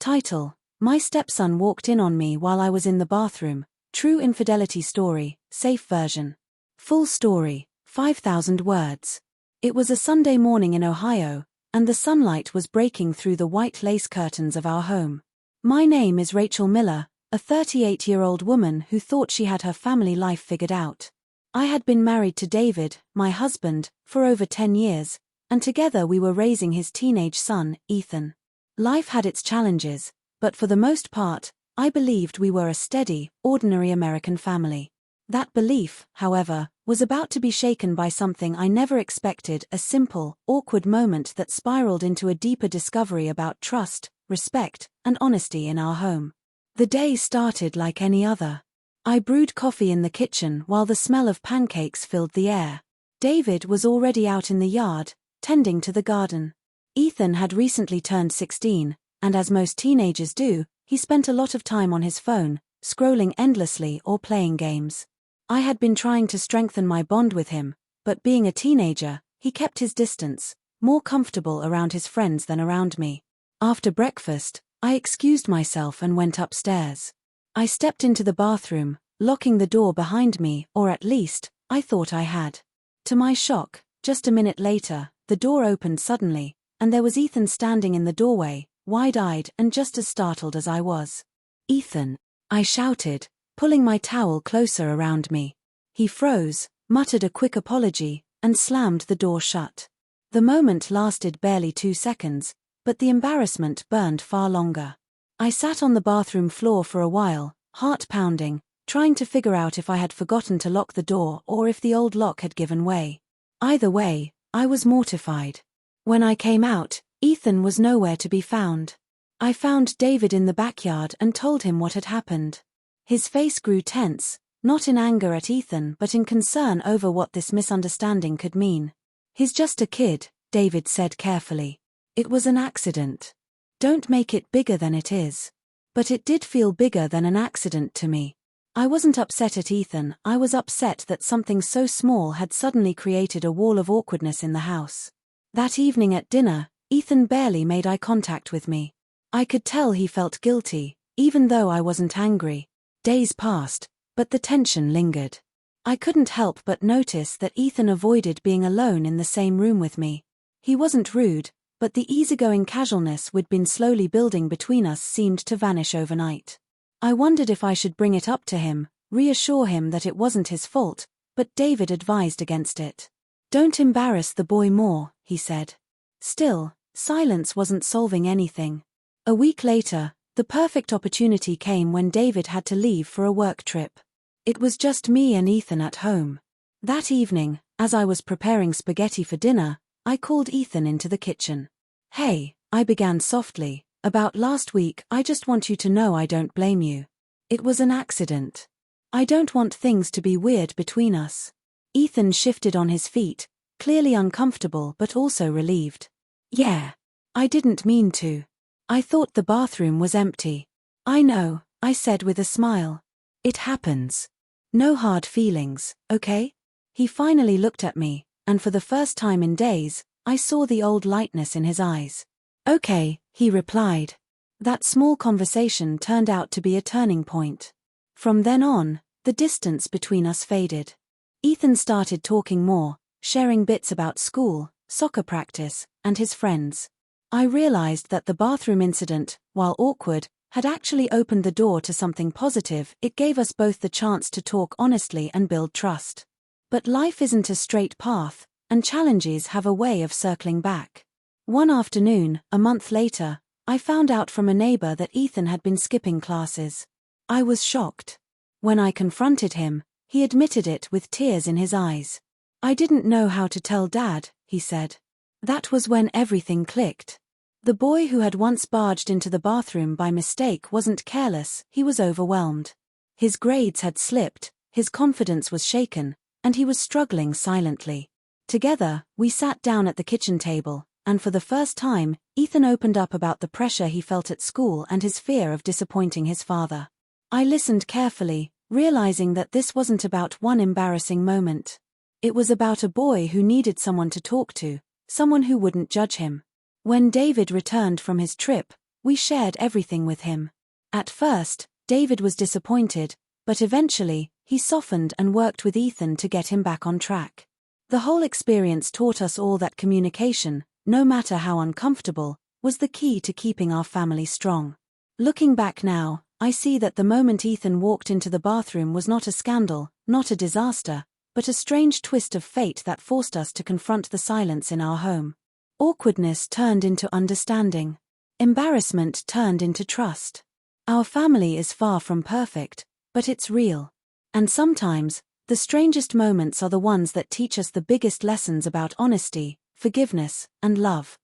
Title: My stepson walked in on me while I was in the bathroom. True infidelity story, safe version. Full story, 5,000 words. It was a Sunday morning in Ohio, and the sunlight was breaking through the white lace curtains of our home. My name is Rachel Miller, a 38-year-old woman who thought she had her family life figured out. I had been married to David, my husband, for over 10 years, and together we were raising his teenage son, Ethan. Life had its challenges, but for the most part, I believed we were a steady, ordinary American family. That belief, however, was about to be shaken by something I never expected: a simple, awkward moment that spiraled into a deeper discovery about trust, respect, and honesty in our home. The day started like any other. I brewed coffee in the kitchen while the smell of pancakes filled the air. David was already out in the yard, tending to the garden. Ethan had recently turned 16, and as most teenagers do, he spent a lot of time on his phone, scrolling endlessly or playing games. I had been trying to strengthen my bond with him, but being a teenager, he kept his distance, more comfortable around his friends than around me. After breakfast, I excused myself and went upstairs. I stepped into the bathroom, locking the door behind me, or at least, I thought I had. To my shock, just a minute later, the door opened suddenly, and there was Ethan standing in the doorway, wide-eyed and just as startled as I was. "Ethan!" I shouted, pulling my towel closer around me. He froze, muttered a quick apology, and slammed the door shut. The moment lasted barely 2 seconds, but the embarrassment burned far longer. I sat on the bathroom floor for a while, heart pounding, trying to figure out if I had forgotten to lock the door or if the old lock had given way. Either way, I was mortified. When I came out, Ethan was nowhere to be found. I found David in the backyard and told him what had happened. His face grew tense, not in anger at Ethan but in concern over what this misunderstanding could mean. "He's just a kid," David said carefully. "It was an accident. Don't make it bigger than it is." But it did feel bigger than an accident to me. I wasn't upset at Ethan, I was upset that something so small had suddenly created a wall of awkwardness in the house. That evening at dinner, Ethan barely made eye contact with me. I could tell he felt guilty, even though I wasn't angry. Days passed, but the tension lingered. I couldn't help but notice that Ethan avoided being alone in the same room with me. He wasn't rude, but the easygoing casualness we'd been slowly building between us seemed to vanish overnight. I wondered if I should bring it up to him, reassure him that it wasn't his fault, but David advised against it. "Don't embarrass the boy more," he said. Still, silence wasn't solving anything. A week later, the perfect opportunity came when David had to leave for a work trip. It was just me and Ethan at home. That evening, as I was preparing spaghetti for dinner, I called Ethan into the kitchen. "Hey," I began softly, "about last week, I just want you to know I don't blame you. It was an accident. I don't want things to be weird between us." Ethan shifted on his feet, clearly uncomfortable but also relieved. "Yeah. I didn't mean to. I thought the bathroom was empty." "I know," I said with a smile. "It happens. No hard feelings, okay?" He finally looked at me, and for the first time in days, I saw the old lightness in his eyes. "Okay," he replied. That small conversation turned out to be a turning point. From then on, the distance between us faded. Ethan started talking more, sharing bits about school, soccer practice, and his friends. I realized that the bathroom incident, while awkward, had actually opened the door to something positive. It gave us both the chance to talk honestly and build trust. But life isn't a straight path, and challenges have a way of circling back. One afternoon, a month later, I found out from a neighbor that Ethan had been skipping classes. I was shocked. When I confronted him, he admitted it with tears in his eyes. "I didn't know how to tell Dad," he said. That was when everything clicked. The boy who had once barged into the bathroom by mistake wasn't careless, he was overwhelmed. His grades had slipped, his confidence was shaken, and he was struggling silently. Together, we sat down at the kitchen table, and for the first time, Ethan opened up about the pressure he felt at school and his fear of disappointing his father. I listened carefully, realizing that this wasn't about one embarrassing moment. It was about a boy who needed someone to talk to, someone who wouldn't judge him. When David returned from his trip, We shared everything with him. At first, David was disappointed, but eventually, he softened and worked with Ethan to get him back on track. The whole experience taught us all that communication, no matter how uncomfortable, was the key to keeping our family strong. Looking back now, I see that the moment Ethan walked into the bathroom was not a scandal, not a disaster, but a strange twist of fate that forced us to confront the silence in our home. Awkwardness turned into understanding. Embarrassment turned into trust. Our family is far from perfect, but it's real. And sometimes, the strangest moments are the ones that teach us the biggest lessons about honesty, forgiveness, and love.